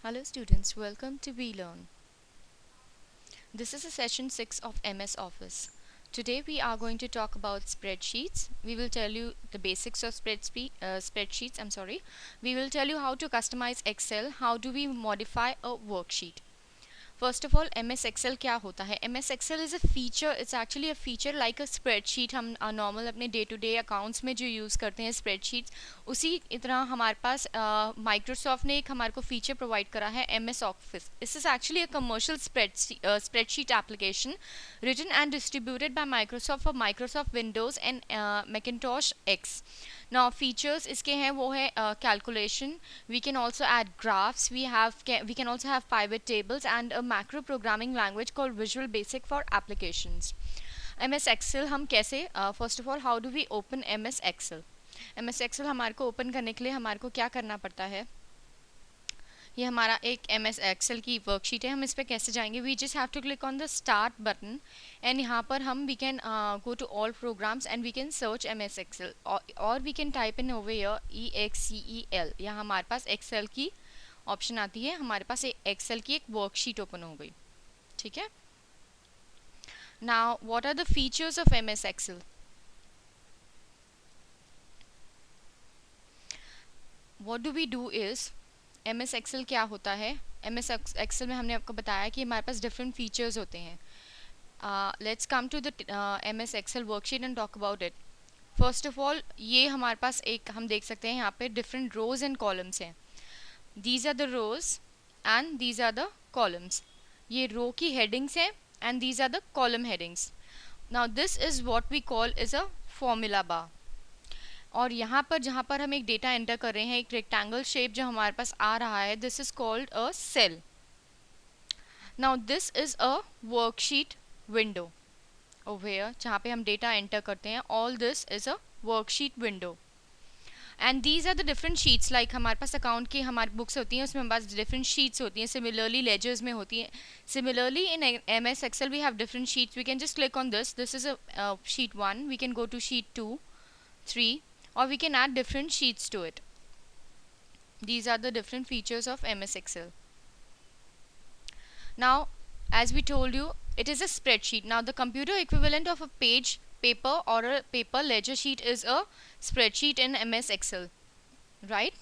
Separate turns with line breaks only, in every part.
Hello students, welcome to VLearn. This is a session 6 of MS Office. Today we are going to talk about spreadsheets. We will tell you the basics of spreadsheets. We will tell you how to customize Excel, how do we modify a worksheet. First of all M S Excel क्या होता है? M S Excel is a feature, it's actually a feature like a spreadsheet. हम normal अपने day to day accounts में जो use करते हैं spreadsheets, उसी तरह हमारे पास माइक्रोसॉफ्ट ने एक हमारे को फीचर प्रोवाइड करा है M S Office. This is actually a commercial spreadsheet application written and distributed by Microsoft for Microsoft Windows and Macintosh X. Now features इसके हैं वो है calculation. We can also add graphs. We can also have pivot tables and a macro programming language called Visual Basic for applications. MS Excel हम कैसे first of all how do we open MS Excel? MS Excel हमारे को open करने के लिए हमारे को क्या करना पड़ता है? ये हमारा एक एम एस एक्सेल की वर्कशीट है. हम इस पर कैसे जाएंगे? We just have to click on the start button and यहाँ पर हम we can go to all programs and we can search M S Excel और we can type in over here EXCEL. यहाँ हमारे पास एक्सेल की option आती है. हमारे पास एक्सेल की एक वर्कशीट ओपन हो गई. ठीक है. Now what are the features of M S Excel? What do we do is M S Excel क्या होता है? एम एस एक्सेल में हमने आपको बताया कि हमारे पास डिफरेंट फीचर्स होते हैं. Let's come to the M S Excel worksheet and talk about it. First of all ये हमारे पास एक हम देख सकते हैं यहाँ पे डिफरेंट रोज एंड कॉलम्स हैं. These are the rows and these are the columns. ये रो की हेडिंग्स हैं and these are the column headings. Now this is what we call is a formula bar. और यहाँ पर जहाँ पर हम एक डेटा एंटर कर रहे हैं, एक रेक्टेंगल शेप जो हमारे पास आ रहा है, this is called a cell. Now this is a worksheet window over here जहाँ पे हम डेटा एंटर करते हैं. All this is a worksheet window and these are the different sheets. Like हमारे पास अकाउंट की हमारी बुक्स होती हैं, उसमें हमारे पास डिफरेंट शीट्स होती हैं. सिमिलरली लेजर्स में होती हैं. Similarly in M S Excel we have different sheets. We can just click on this. This is a sheet 1. We can go to sheet 2, 3, or we can add different sheets to it. These are the different features of MS Excel. Now, as we told you, it is a spreadsheet. Now, the computer equivalent of a page, paper or a paper ledger sheet is a spreadsheet in MS Excel, right?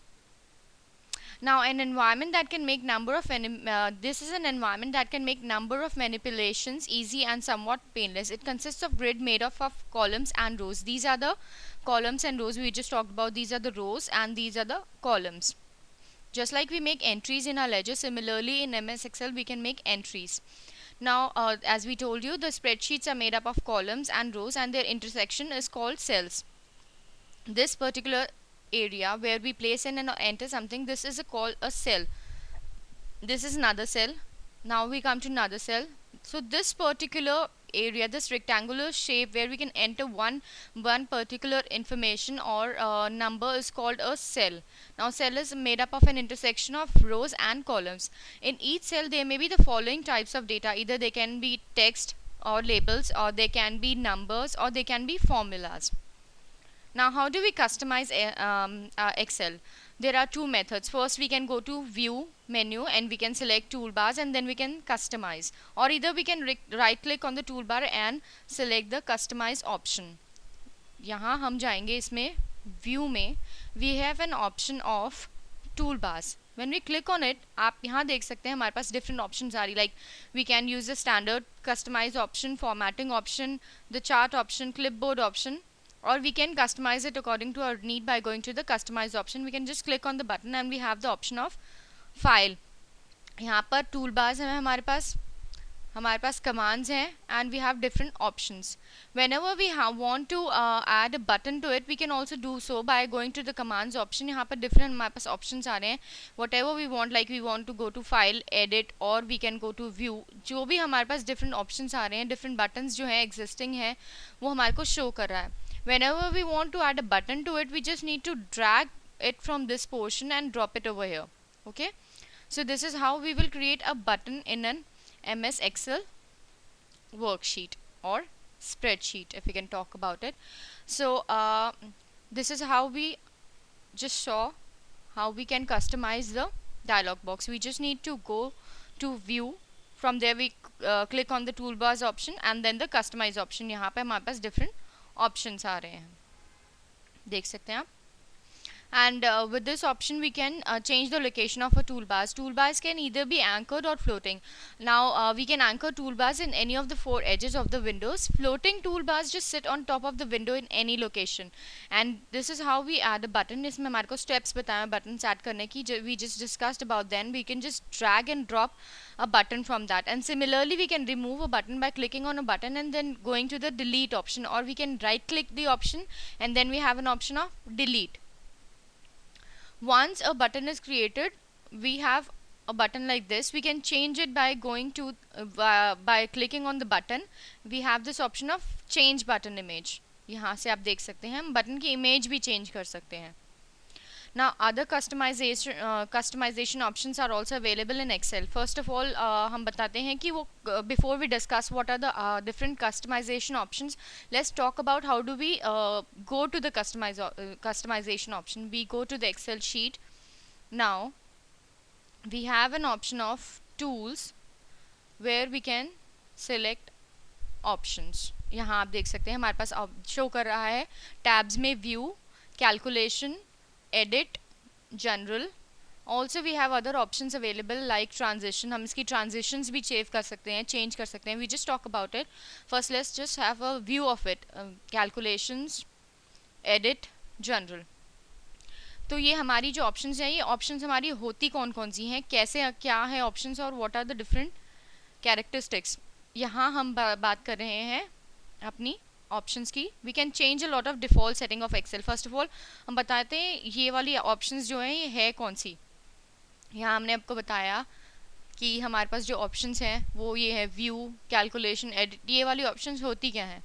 Now, an environment that can make this is an environment that can make number of manipulations easy and somewhat painless. It consists of grid made up of columns and rows. These are the columns and rows we just talked about. These are the rows and these are the columns. Just like we make entries in our ledger, similarly in MS Excel we can make entries. Now, as we told you, the spreadsheets are made up of columns and rows and their intersection is called cells. This particular area where we place in and enter something, this is called a cell. This is another cell. Now we come to another cell. So this particular area, this rectangular shape where we can enter one particular information or number is called a cell. Now cell is made up of an intersection of rows and columns. In each cell there may be the following types of data. Either they can be text or labels, or they can be numbers, or they can be formulas. Now how do we customize Excel? There are two methods. First we can go to view menu and we can select toolbars and then we can customize, or either we can right click on the toolbar and select the customize option. यहाँ हम जाएंगे इसमें view में, we have an option of toolbars. When we click on it, आप यहाँ देख सकते हैं हमारे पास different options आ रही. Like we can use the standard customize option, formatting option, the chart option, clipboard option, or we can customize it according to our need by going to the customize option. We can just click on the button and we have the option of file. यहाँ पर toolbars हैं हमारे पास commands हैं and we have different options. Whenever we want to add a button to it, we can also do so by going to the commands option. यहाँ पर different हमारे पास options आ रहे हैं. Whatever we want, like we want to go to file, edit, or we can go to view. जो भी हमारे पास different options आ रहे हैं, different buttons जो हैं existing हैं, वो हमारे को show कर रहा है. Whenever we want to add a button to it, we just need to drag it from this portion and drop it over here. Okay, so this is how we will create a button in an MS Excel worksheet or spreadsheet, if we can talk about it. So this is how we just saw how we can customize the dialog box. We just need to go to view. From there we click on the toolbars option and then the customize option. यहाँ पे हमारे पास different options आ रहे हैं, देख सकते हैं आप. And with this option we can change the location of a toolbars. Toolbars can either be anchored or floating. Now we can anchor toolbars in any of the 4 edges of the windows. Floating toolbars just sit on top of the window in any location. And this is how we add a button. इसमें हमारे को steps बताए buttons add करने की, we just discussed about. Then we can just drag and drop a button from that. And similarly we can remove a button by clicking on a button and then going to the delete option, or we can right click the option and then we have an option of delete. Once a button is created, we have a button like this. We can change it by going to by clicking on the button. We have this option of change button image. यहाँ से आप देख सकते हैं हम button की image भी change कर सकते हैं. Now other customization options are also available in Excel. First of all हम बताते हैं कि वो before we discuss what are the different customization options, let's talk about how do we go to the customization option. We go to the Excel sheet. Now we have an option of tools where we can select options. यहाँ आप देख सकते हैं हमारे पास show कर रहा है tabs में view, calculation, edit, general. Also we have other options available like transition. हम इसकी transitions भी change कर सकते हैं, change कर सकते हैं. We just talk about it. First let's just have a view of it. Calculations, edit, general. तो ये हमारी जो options हैं, ये options हमारी होती कौन कौन सी हैं, कैसे क्या है options और what are the different characteristics. यहाँ हम बात कर रहे हैं अपनी ऑप्शंस की. We can change a lot of default setting of Excel. First of all हम बताते हैं ये वाली ऑप्शंस जो हैं ये है कौन सी. यहाँ हमने आपको बताया कि हमारे पास जो ऑप्शंस हैं वो ये है व्यू, कैलकुलेशन, एडिट. ये वाली ऑप्शंस होती क्या हैं.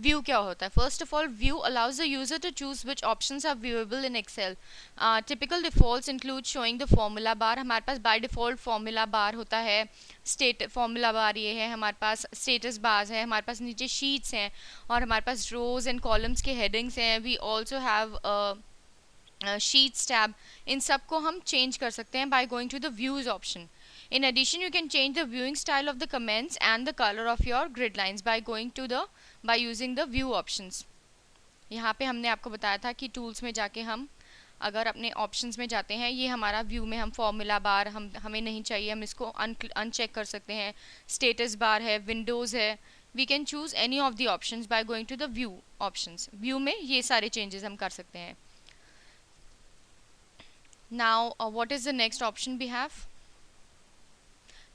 व्यू क्या होता है. First of all view allows the user to choose which options are viewable in Excel. Typical defaults include showing the formula bar. हमारे पास बाय डिफॉल्ट फॉर्मूला बार होता है. फॉर्मूला बार ये है. हमारे पास स्टेटस बार्स है. हमारे पास नीचे शीट्स हैं और हमारे पास रोज एंड कॉलम्स के हेडिंग्स हैं. We also have sheets tab. इन सब को हम चेंज कर सकते हैं by going to the views option. In addition, you can change the viewing style of the comments and the color of your grid lines by using the view options. यहाँ पे हमने आपको बताया था कि tools में जाके हम अगर अपने options में जाते हैं, ये हमारा view में हम formula bar हमें नहीं चाहिए, हम इसको uncheck कर सकते हैं. status bar है, windows है. We can choose any of the options by going to the view options. view में ये सारे changes हम कर सकते हैं. Now what is the next option we have?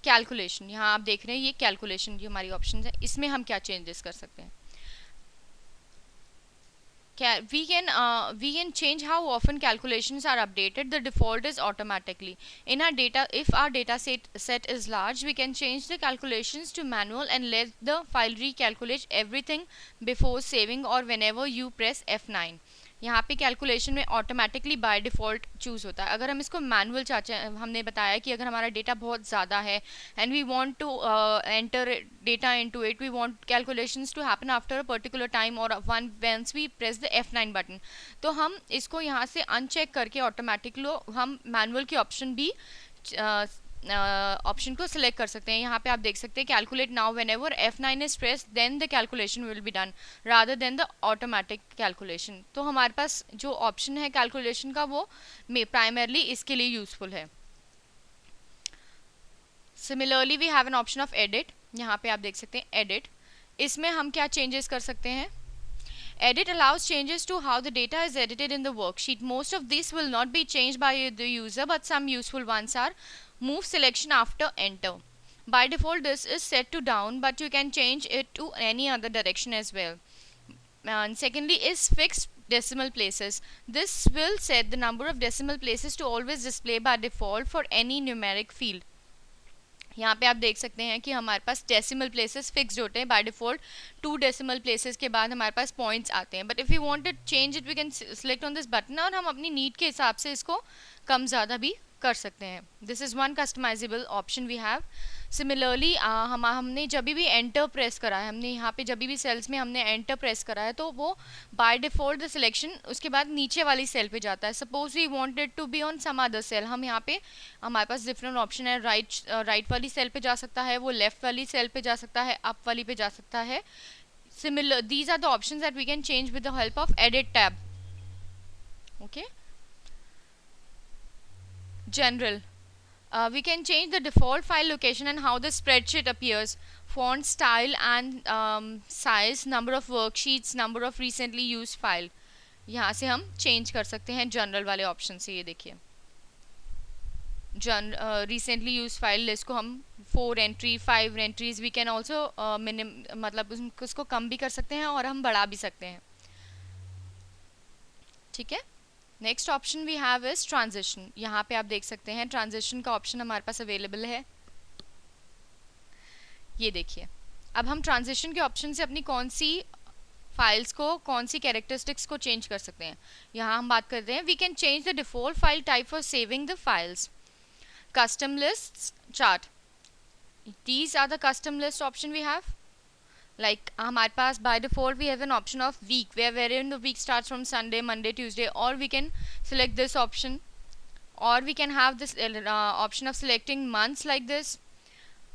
Calculation. यहाँ आप देख रहे हैं ये कैलकुलेशन की हमारी ऑप्शन है. इसमें हम क्या चेंजेस कर सकते हैं. we can change how often calculations are updated. The default is automatically. In our data, if our data set is large, we can change the calculations to manual and let the file recalculate everything before saving or whenever you press F9. यहाँ पे calculation में automatically by default choose होता है. अगर हम इसको manual चाहते हैं, हमने बताया कि अगर हमारा डेटा बहुत ज़्यादा है and we want to enter data into it, we want calculations to happen after a particular time और once we press the F9 button, तो हम इसको यहाँ से अनचेक करके ऑटोमेटिकली हम मैनुअल की ऑप्शन भी ऑप्शन को सिलेक्ट कर सकते हैं. यहाँ पे आप देख सकते हैं calculate now whenever F9 is press then the calculation will be done rather than the automatic calculation. तो हमारे पास जो ऑप्शन है कैलकुलेशन का वो प्राइमरली इसके लिए यूजफुल है. Similarly we have an option of edit. यहाँ पे आप देख सकते हैं एडिट. इसमें हम क्या चेंजेस कर सकते हैं. Edit allows changes to how the data is edited in the worksheet. Most of these will not be changed by the user, but some useful ones are move selection after enter. By default, this is set to down, but you can change it to any other direction as well. And secondly is fixed decimal places. This will set the number of decimal places to always display by default for any numeric field. यहाँ पे आप देख सकते हैं कि हमारे पास decimal places fixed होते हैं बाय डिफ़ॉल्ट. 2 डेसिमल प्लेसेस के बाद हमारे पास पॉइंट्स आते हैं. But if you want to change it we can select on this button और हम अपनी नीड के हिसाब से इसको कम ज़्यादा भी कर सकते हैं. This is one customisable option we have. Similarly हमने जब भी एंटर प्रेस करा है, हमने यहाँ पे जब भी सेल्स में हमने एंटर प्रेस करा है, तो वो बाय डिफ़ॉल्ट द सिलेक्शन उसके बाद नीचे वाली सेल पे जाता है. Suppose we wanted to be on some other cell, हम यहाँ पे हमारे पास डिफरेंट ऑप्शन है. राइट वाली सेल पे जा सकता है, वो लेफ्ट वाली सेल पे जा सकता है, अप वाली पे जा सकता है. Similar, these are the options that we can change with the help of edit tab. Okay. General, we can change the default file location and how the spreadsheet appears, font style and size, number of worksheets, number of recently used file. यहाँ से हम change कर सकते हैं general वाले option से. ये देखिए रिसेंटली यूज फाइल लिस्ट को हम 4 entry 5 entries we can also मतलब उसको कम भी कर सकते हैं और हम बढ़ा भी सकते हैं. ठीक है. Next option we have is transition. यहाँ पे आप देख सकते हैं ट्रांजिशन का ऑप्शन हमारे पास अवेलेबल है. ये देखिए, अब हम ट्रांजिशन के ऑप्शन से अपनी कौन सी फाइल्स को, कौन सी कैरेक्टरिस्टिक्स को चेंज कर सकते हैं. यहाँ हम बात करते हैं we can change the default file type for saving the files. Custom lists chart, these are the custom list option we have. Like हमारे पास by default we have an option of week wherein the week starts from Sunday, Monday, Tuesday, or we can select this option, or we can have this option of selecting months like this,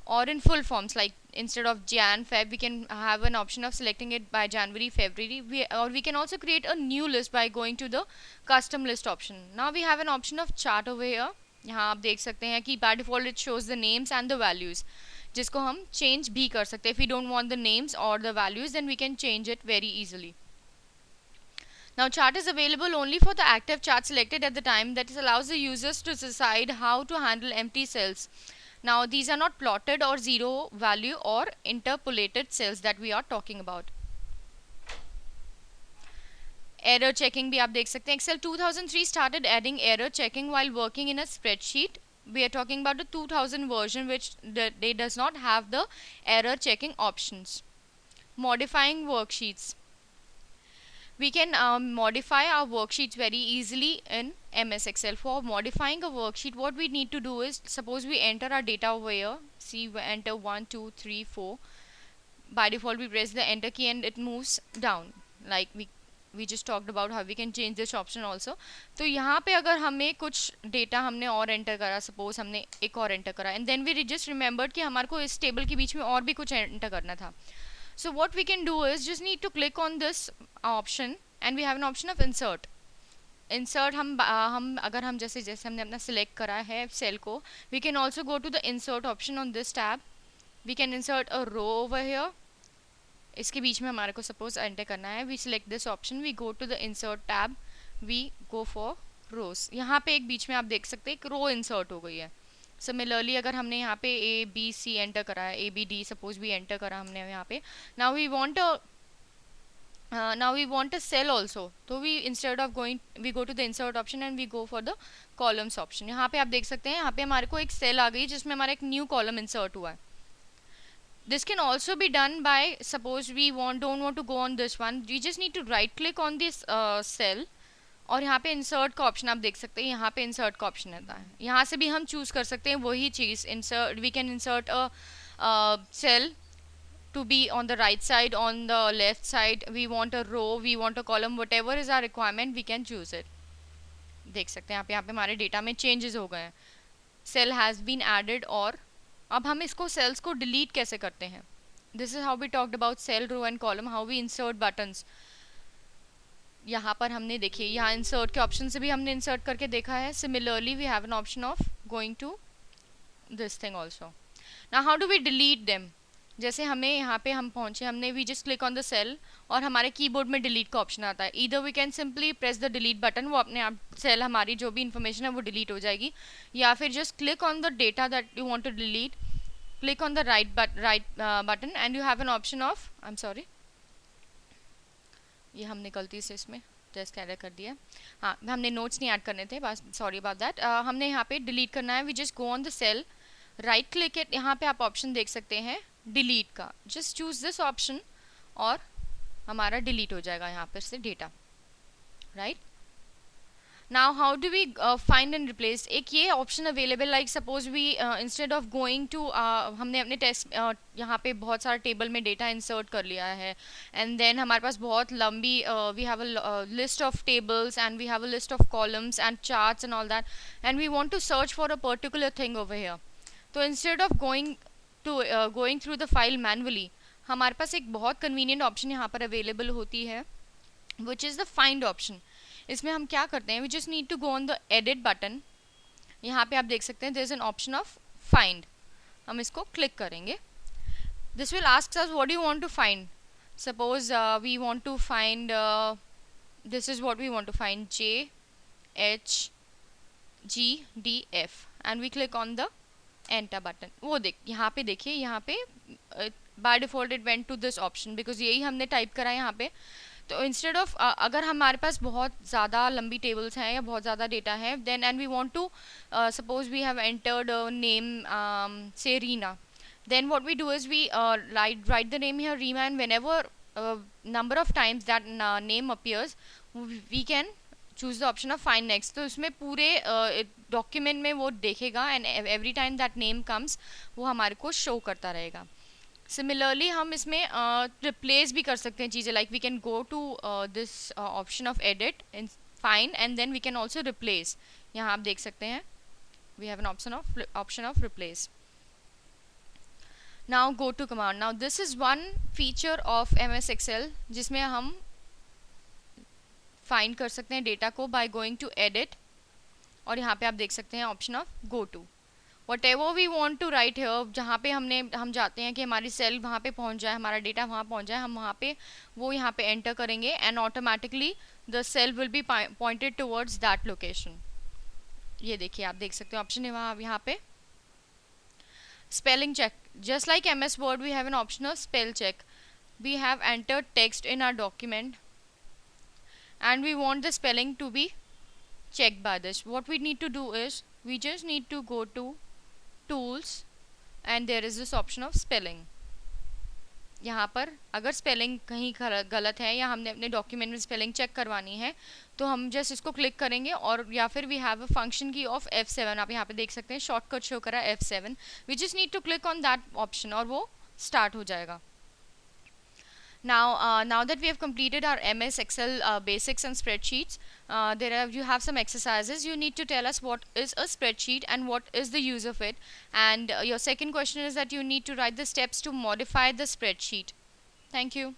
or in full forms like instead of Jan, Feb, we can have an option of selecting it by January, February, or we can also create a new list by going to the custom list option. Now we have an option of chart over here. यहाँ आप देख सकते हैं कि by default it shows the names and the values, जिसको हम change भी कर सकते हैं. If you don't want the names और the values then we can change it very easily. Now chart is available only for the active chart selected at the time. That is allows the users to decide how to handle empty cells. Now these are not plotted or zero value और interpolated cells that we are talking about. Error checking भी आप देख सकते हैं. Excel 2003 started adding error checking while working in a spreadsheet. We are talking about the 2000 version which they does not have the error checking options. Modifying worksheets. We can modify our worksheets very easily in MS Excel. For modifying a worksheet, what we need to do is, suppose we enter our data over here. See, we enter 1, 2, 3, 4. By default, we press the enter key and it moves down. Like we just talked about how we can change this option also. तो यहाँ पे अगर हमें कुछ data हमने और enter करा, suppose हमने एक और एंटर करा and then we just remembered कि हमारे को इस टेबल के बीच में और भी कुछ एंटर करना था. So what we can do is just need to click on this option and we have an option of insert. Insert हम अगर हम जैसे हमने अपना सिलेक्ट करा है सेल को, we can also go to the insert option on this tab. We can insert a row over here. इसके बीच में हमारे को सपोज एंटर करना है. We select this option, we go to the insert tab, we go for rows. यहाँ पे एक बीच में आप देख सकते हैं एक रो इंसर्ट हो गई है. सिमिलरली अगर हमने यहाँ पे ए बी सी एंटर करा है, ए बी डी सपोज भी एंटर करा हमने यहाँ पे. Now we want a cell also, तो we instead of going we go to the insert option and we go for the columns option. यहाँ पे आप देख सकते हैं यहाँ पे हमारे को एक सेल आ गई जिसमें हमारा एक न्यू कॉलम इंसर्ट हुआ है. This can also be done by, suppose we don't want to go on this one, we just need to right click on this cell और यहाँ पे insert का ऑप्शन आप देख सकते हैं. यहाँ पे insert का ऑप्शन रहता है, यहाँ से भी हम चूज़ कर सकते हैं वही चीज़. insert, we can insert a cell to be on the right side, on the left side, we want a row, we want a column, whatever is our requirement we can choose it. देख सकते हैं आप यहाँ पे हमारे data में changes हो गए हैं. Cell has been added. और अब हम इसको सेल्स को डिलीट कैसे करते हैं. This is how we talked about cell, row and column, how we insert buttons. यहाँ पर हमने देखिए यहाँ इंसर्ट के ऑप्शन से भी हमने इंसर्ट करके देखा है. Similarly we have an option of going to this thing also. Now how do we delete them. जैसे हमें यहाँ पे हम पहुँचे, हमने we just click on the cell और हमारे कीबोर्ड में डिलीट का ऑप्शन आता है. Either we can simply press the delete button, वो अपने आप सेल हमारी जो भी इन्फॉर्मेशन है वो डिलीट हो जाएगी. या फिर just click on the data that you want to delete, click on the right button and you have an option of, I am sorry ये हमने गलती से इसमें जस्ट ऐड कर दिया. हाँ, हमने नोट्स नहीं ऐड करने थे, बस सॉरी अबाउट दैट. हमने यहाँ पे डिलीट करना है. We just go on the cell, right click it, यहाँ पे आप ऑप्शन देख सकते हैं डिलीट का. जस्ट चूज दिस ऑप्शन और हमारा डिलीट हो जाएगा यहाँ पर से data. Right. Now how do we find and replace? एक ये option available, like suppose we instead of going to, हमने अपने टेस्ट यहाँ पे बहुत सारा टेबल में डेटा इंसर्ट कर लिया है, एंड देन हमारे पास बहुत लंबी we have a list of tables and we have a list of columns and charts and all that, and we want to search for a particular thing over here. तो instead of going through the file manually, हमारे पास एक बहुत convenient option यहाँ पर available होती है, which is the find option. इसमें हम क्या करते हैं, we just need to go on the edit button. यहाँ पे आप देख सकते हैं there is an option of find. हम इसको क्लिक करेंगे. This will ask us what you want to find. Suppose we want to find, this is what we want to find, JHGDF, and we click on the enter button. वो यहाँ पे देखिए, यहाँ पे by default it went to this option because यही हमने type करा है यहाँ पे. तो इंस्टेड ऑफ अगर हमारे पास बहुत ज़्यादा लंबी टेबल्स हैं या बहुत ज़्यादा डेटा है, then and we want to suppose we have entered name से Reena, then what we do is we write the name here Reema, and whenever number of times that name appears, we can choose the option of find next. तो इसमें पूरे document में वो देखेगा, and every time that name comes वो हमारे को show करता रहेगा. सिमिलरली हम इसमें रिप्लेस भी कर सकते हैं चीज़ें, like we can go to this option of edit in find, and then we can also replace. यहाँ आप देख सकते हैं we have an option of replace. Now go to command. Now this is one feature of MS Excel जिसमें हम find कर सकते हैं डेटा को बाय गोइंग टू एडिट, और यहाँ पे आप देख सकते हैं option of go to. whatever we want to write here, जहाँ पे हम जाते हैं कि हमारी सेल वहाँ पे पहुँच जाए, हमारा डेटा वहाँ पहुँच जाए, हम वहाँ पे वो यहाँ पे एंटर करेंगे, and automatically the cell will be pointed towards that location. ये देखिए आप देख सकते हैं ऑप्शन है वहाँ यहाँ पे. spelling check, just like MS Word we have an option of spell check. We have entered text in our document and we want the spelling to be checked by this. What we need to do is we just need to go to tools and there is this option of spelling. यहाँ पर अगर spelling कहीं गलत है या हमने अपने document में स्पेलिंग चेक करवानी है तो हम जस्ट इसको क्लिक करेंगे, और या फिर वी हैव अ फंक्शन की ऑफ F7. आप यहाँ पे देख सकते हैं शॉर्टकट शो करा F7. We just need to click on that option और वो स्टार्ट हो जाएगा. Now that we have completed our MS Excel basics and spreadsheets, you have some exercises. You need to tell us what is a spreadsheet and what is the use of it. And your second question is that you need to write the steps to modify the spreadsheet. Thank you.